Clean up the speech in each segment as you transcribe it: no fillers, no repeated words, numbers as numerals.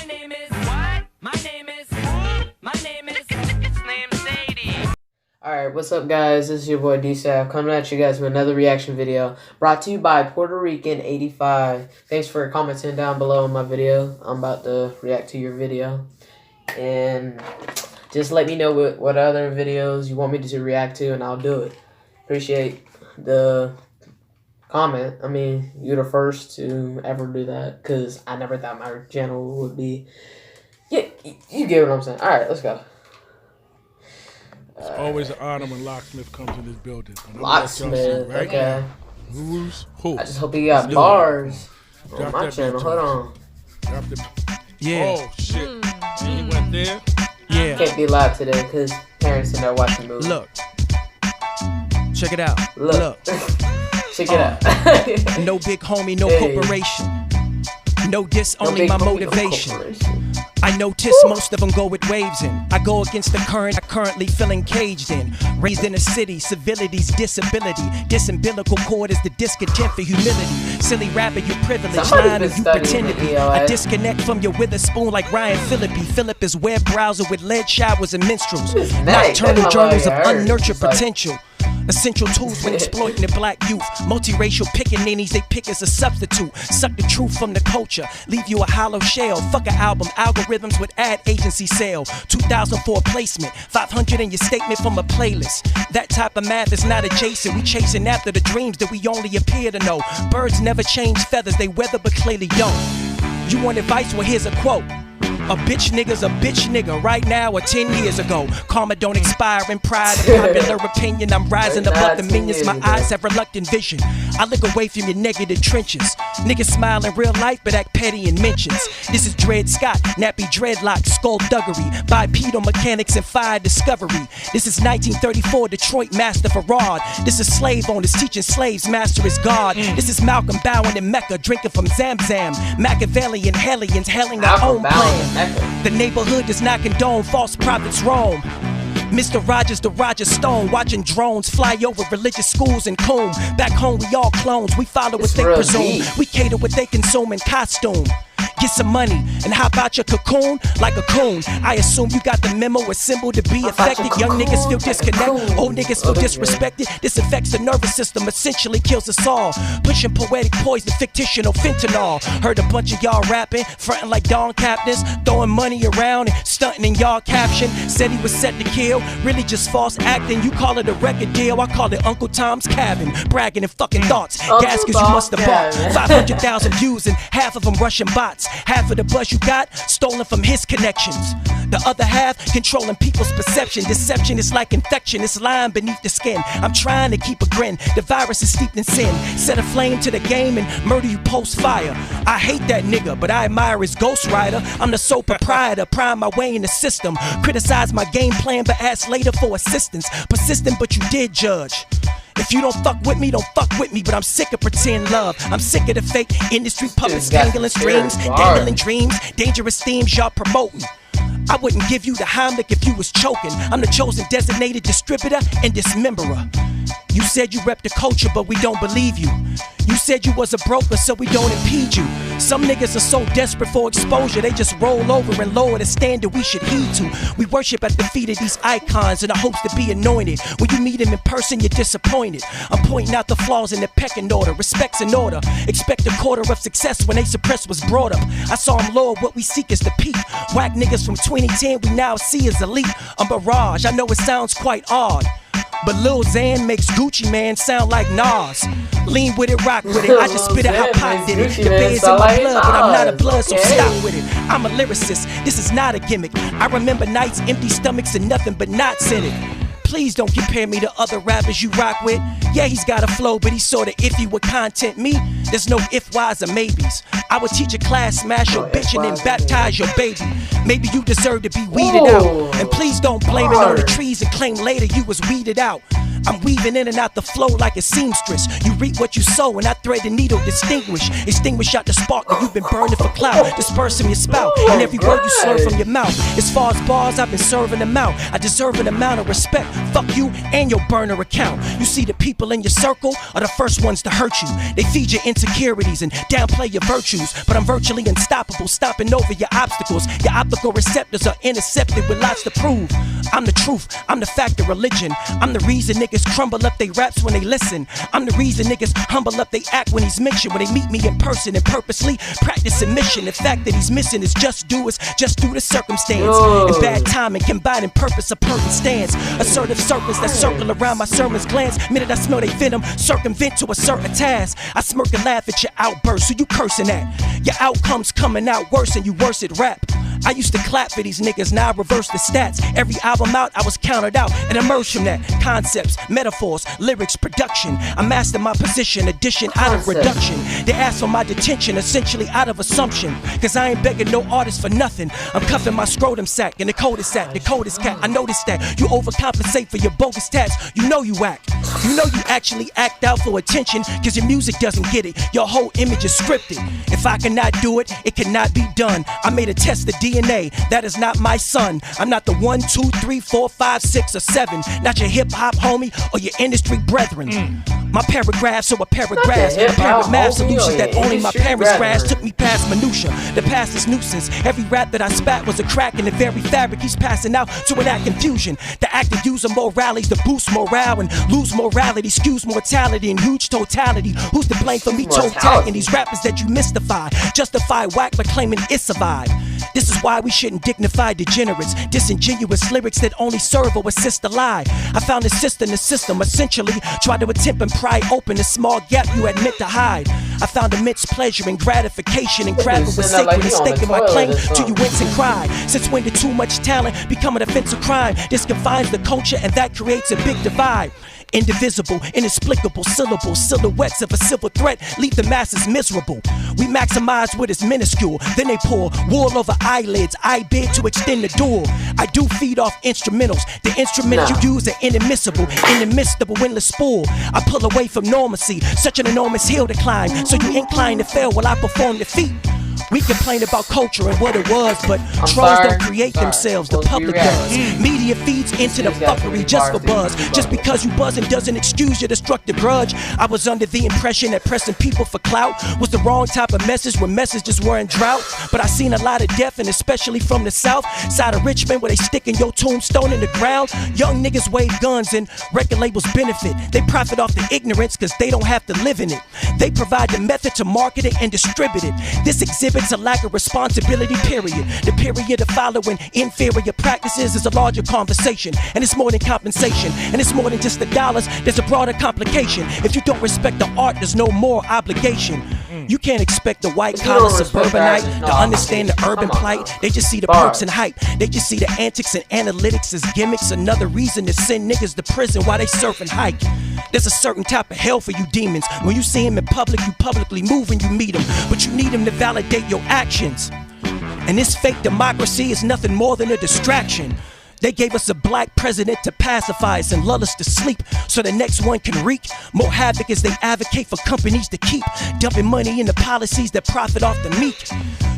My name is what? My name is It's named Sadie. Alright, what's up guys? This is your boy D-Sap coming at you guys with another reaction video brought to you by Puerto Rican 85. Thanks for commenting down below on my video. I'm about to react to your video. And just let me know what other videos you want me to react to and I'll do it. Appreciate the comment. I mean, you're the first to ever do that because I never thought my channel would be... Yeah, you get what I'm saying. Alright, let's go. It's always an honor when Locksmith comes in this building. Locksmith, right? Okay. Who's who? I just hope he got bars on my channel. Hold on. Yeah. Oh, shit. He went there? Yeah. Can't be live today because parents in there watching movies. Look. Check it out. Look. Check it out. No big homie, no corporation. No diss, only my motivation. I notice most of them go with waves in. I go against the current I currently feel engaged in. Raised in a city, civility's disability. Disumbilical cord is the discontent for humility. Silly rapper, you privileged, lying and you pretend to be. I disconnect from your witherspoon like Ryan Phillippe. Philip is web browser with lead showers and minstrels. Nocturnal journals of unnurtured potential. Essential tools when exploiting the black youth. Multiracial pickaninnies they pick as a substitute. Suck the truth from the culture, leave you a hollow shell. Fuck an album, algorithms with ad agency sale. 2004 placement, 500 in your statement from a playlist. That type of math is not adjacent. We chasing after the dreams that we only appear to know. Birds never change feathers, they weather but clearly don't. You want advice? Well, here's a quote. A bitch nigga's a bitch nigga right now or 10 years ago. Karma don't expire in pride and popular opinion. I'm rising above the minions. My eyes have reluctant vision. I look away from your negative trenches. Niggas smile in real life but act petty in mentions. This is Dred Scott, nappy dreadlock, skullduggery, bipedal mechanics and fire discovery. This is 1934 Detroit master Farad. This is slave owners teaching slaves master is God. This is Malcolm bowing in Mecca drinking from Zamzam. Machiavellian hellions hailing our own plan. The neighborhood does not condone false prophets roam. Mr. Rogers the Roger Stone, watching drones fly over religious schools and comb. Back home we all clones, we follow what they presume. We cater what they consume in costume. Get some money and hop out your cocoon like a coon. I assume you got the memo assembled to be effective. Young niggas feel disconnected, old niggas feel disrespected. This affects the nervous system, essentially kills us all. Pushing poetic poison, fictional fentanyl. Heard a bunch of y'all rapping, fronting like Dawn captains, throwing money around and stunting in y'all caption. Said he was set to kill, really just false acting. You call it a record deal, I call it Uncle Tom's Cabin. Bragging and fucking thoughts, gas cause you must have bought 500,000 views and half of them Russian bots. Half of the buzz you got, stolen from his connections. The other half, controlling people's perception. Deception is like infection, it's lying beneath the skin. I'm trying to keep a grin, the virus is steeped in sin. Set a flame to the game and murder you post-fire. I hate that nigga, but I admire his ghostwriter. I'm the sole proprietor, prime my way in the system. Criticize my game plan, but ask later for assistance. Persistent, but you did judge. If you don't fuck with me, don't fuck with me. But I'm sick of pretend love. I'm sick of the fake industry puppets, dangling strings, dangling dreams, dangerous themes y'all promoting. I wouldn't give you the Heimlich if you was choking. I'm the chosen designated distributor and dismemberer. You said you rep the culture, but we don't believe you. You said you was a broker, so we don't impede you. Some niggas are so desperate for exposure, they just roll over and lower the standard we should heed to. We worship at the feet of these icons in the hopes to be anointed. When you meet them in person, you're disappointed. I'm pointing out the flaws in the pecking order. Respect's in order. Expect a quarter of success when they suppress what's brought up. I saw them lower, what we seek is the peak. Whack niggas from 2010 we now see as elite. A mirage, I know it sounds quite odd, but Lil Xan makes Gucci Man sound like Nas. Lean with it, rock with it. I just spit it how Pop did it. The bed's in my blood, but I'm not a blood, so stop with it. I'm a lyricist, this is not a gimmick. I remember nights, empty stomachs, and nothing but knots in it. Please don't compare me to other rappers you rock with. Yeah, he's got a flow, but he's sorta iffy with content. Me, there's no if, whys, or maybes. I would teach a class, smash your bitch, and then baptize your baby. Maybe you deserve to be weeded out. And please don't blame it on the trees and claim later you was weeded out. I'm weaving in and out the flow like a seamstress. You reap what you sow, and I thread the needle, extinguish out the spark that you've been burning for clout, dispersing your spout, and every word you slur from your mouth. As far as bars, I've been serving them out. I deserve an amount of respect. Fuck you and your burner account. You see, the people in your circle are the first ones to hurt you. They feed your insecurities and downplay your virtues, but I'm virtually unstoppable, stomping over your obstacles. Your optical receptors are intercepted with lots to prove. I'm the truth, I'm the fact of religion. I'm the reason niggas crumble up they raps when they listen. I'm the reason niggas humble up they act when he's mentioned. When they meet me in person and purposely practice submission. The fact that he's missing is just due to circumstance. And bad timing combining purpose, a perfect stance. Assertive serpents that circle around my sermon's glance. Minute I smell they venom, circumvent to a certain task. I smirk and laugh at your outburst, who you cursing at? Your outcomes coming out worse and you worse at rap. I used to clap for these niggas, now I reverse the stats. Every album out, I was counted out and emerged from that. Concepts, metaphors, lyrics, production. I master my position, addition out of reduction. They ask for my detention, essentially out of assumption. Cause I ain't begging no artist for nothing. I'm cuffing my scrotum sack in the coldest cat. I noticed that you overcompensate for your bogus tats. You know you act. You know you actually act out for attention. Cause your music doesn't get it. Your whole image is scripted. If I cannot do it, it cannot be done. I made a test of DNA, that is not my son. I'm not the 1, 2, 3, 4, 5, 6, or 7. Not your hip hop homie or your industry brethren. My paragraphs are a paragraph. A pair of math solutions that only my parents grasp. Took me past minutia, the past is nuisance. Every rap that I spat was a crack in the very fabric he's passing out to enact confusion. The act of using moralities to boost morale and lose morality, skews mortality in huge totality. Who's to blame for me toe tagging these rappers that you mystify? Justify whack but claiming it's a vibe. This is why we shouldn't dignify degenerates. Disingenuous lyrics that only serve or assist a lie. I found a sister in the system, essentially tried to attempt and pry open the small gap you had meant to hide. I found immense pleasure and gratification and grabbing with sacred and staking my claim till you wince and cry. Since when did too much talent become an offensive crime? This confines the culture and that creates a big divide. Indivisible, inexplicable syllables, silhouettes of a civil threat leave the masses miserable. We maximize what is minuscule, then they pour wool over eyelids. I bid to extend the door. I do feed off instrumentals. The instruments you use are inadmissible, inadmissible, endless spool. I pull away from normalcy, such an enormous hill to climb. So you incline to fail while I perform the feat. We complain about culture and what it was, but trolls don't create themselves, the public does. Media feeds into the fuckery just for buzz. Just because you buzzing doesn't excuse your destructive grudge. I was under the impression that pressing people for clout was the wrong type of message when messages were in drought. But I seen a lot of death, and especially from the south side of Richmond, where they sticking your tombstone in the ground. Young niggas wave guns and record labels benefit. They profit off the ignorance cause they don't have to live in it. They provide the method to market it and distribute it. This exhibits a lack of responsibility, period. The period of following inferior practices is a larger conversation, and it's more than compensation, and it's more than just the dollars. There's a broader complication. If you don't respect the art, there's no more obligation. You can't expect the white-collar suburbanite to understand the urban plight. They just see the perks and hype. They just see the antics and analytics as gimmicks. Another reason to send niggas to prison while they surf and hike. There's a certain type of hell for you demons. When you see him in public, you publicly move and you meet him. But you need him to validate your actions. And this fake democracy is nothing more than a distraction. They gave us a black president to pacify us and lull us to sleep so the next one can wreak more havoc as they advocate for companies to keep dumping money into policies that profit off the meek.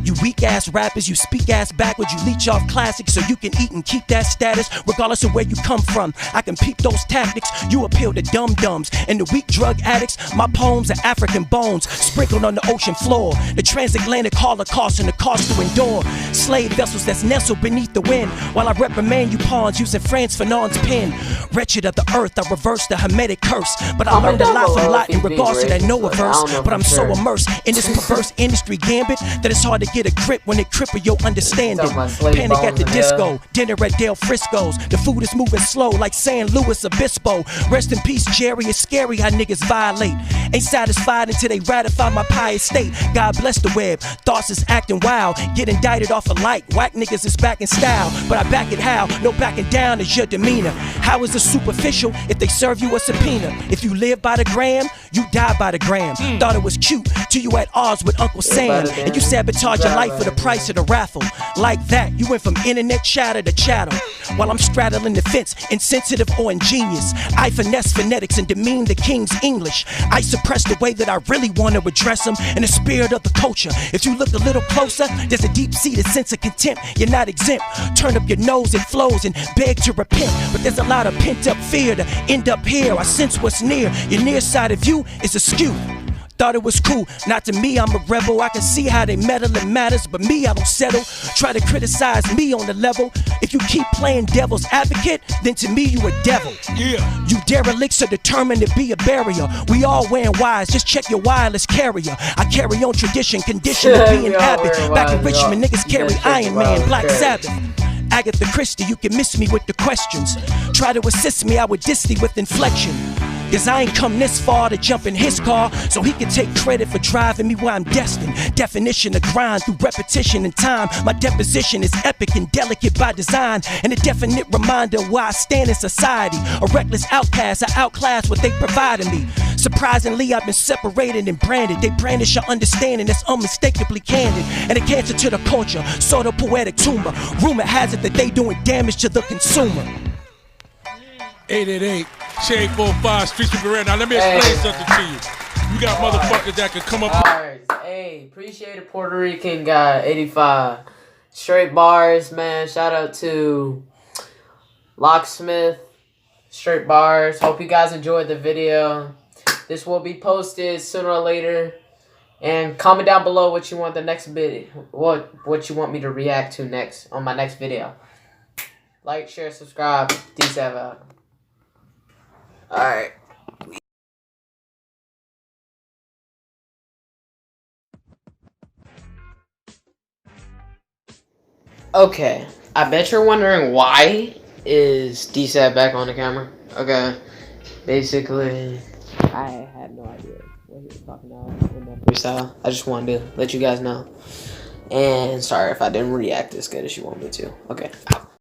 You weak ass rappers, you speak ass backwards, you leech off classics so you can eat and keep that status regardless of where you come from. I can peep those tactics, you appeal to dum-dums and the weak drug addicts. My poems are African bones sprinkled on the ocean floor. The transatlantic holocaust and the cost to endure. Slave vessels that's nestled beneath the wind while I reprimand you pawns using Franz Fanon's pen. Wretched of the earth, I reverse the Hermetic curse. But I learned a lot from lot in regards to that Noah verse. But I'm so immersed in this perverse industry gambit that it's hard to get a grip when it cripple your understanding. Panic at the disco, dinner at Del Frisco's. The food is moving slow like San Luis Obispo. Rest in peace, Jerry. It's scary how niggas violate. Ain't satisfied until they ratify my pious state. God bless the web. Thoughts is acting wild. Get indicted off a light. Whack niggas is back in style. But I back it how? No backing down is your demeanor. How is it superficial if they serve you a subpoena? If you live by the gram, you die by the gram. Thought it was cute till you at odds with Uncle Sam, and you sabotage your life for the price of the raffle. Like that, you went from internet chatter to chattel, while I'm straddling the fence, insensitive or ingenious. I finesse phonetics and demean the king's English. I suppress the way that I really want to address them in the spirit of the culture. If you look a little closer, there's a deep-seated sense of contempt. You're not exempt. Turn up your nose, it flows, and beg to repent. But there's a lot of pent-up fear to end up here. I sense what's near. Your near side of you is askew. Thought it was cool, not to me, I'm a rebel. I can see how they meddle in matters, but me, I don't settle. Try to criticize me on the level. If you keep playing devil's advocate, then to me, you a devil. Yeah. You derelicts are determined to be a barrier. We all wearing wires, just check your wireless carrier. I carry on tradition, condition to be an habit. Back in Richmond, niggas carry Iron Man, Black Sabbath. Agatha Christie, you can miss me with the questions. Try to assist me, I would diss thee with inflection. Cause I ain't come this far to jump in his car, so he can take credit for driving me where I'm destined. Definition of grind through repetition and time. My deposition is epic and delicate by design, and a definite reminder of where I stand in society. A reckless outcast, I outclass what they provided me. Surprisingly, I've been separated and branded. They brandish your understanding that's unmistakably candid, and a cancer to the culture, sort of poetic tumor. Rumor has it that they doing damage to the consumer. 888 Shade 45 Streets of Beretta. Now let me explain something to you. You got motherfuckers that can come up. Alright, hey, appreciate it, Puerto Rican guy, 85. Straight bars, man. Shout out to Locksmith. Straight bars. Hope you guys enjoyed the video. This will be posted sooner or later. And comment down below what you want the next video, what you want me to react to next on my next video. Like, share, subscribe. D7 out. Alright. Okay. I bet you're wondering why is DSAT back on the camera. Okay. Basically, I had no idea what he was talking about in that freestyle. I just wanted to let you guys know. And sorry if I didn't react as good as you want me to. Okay.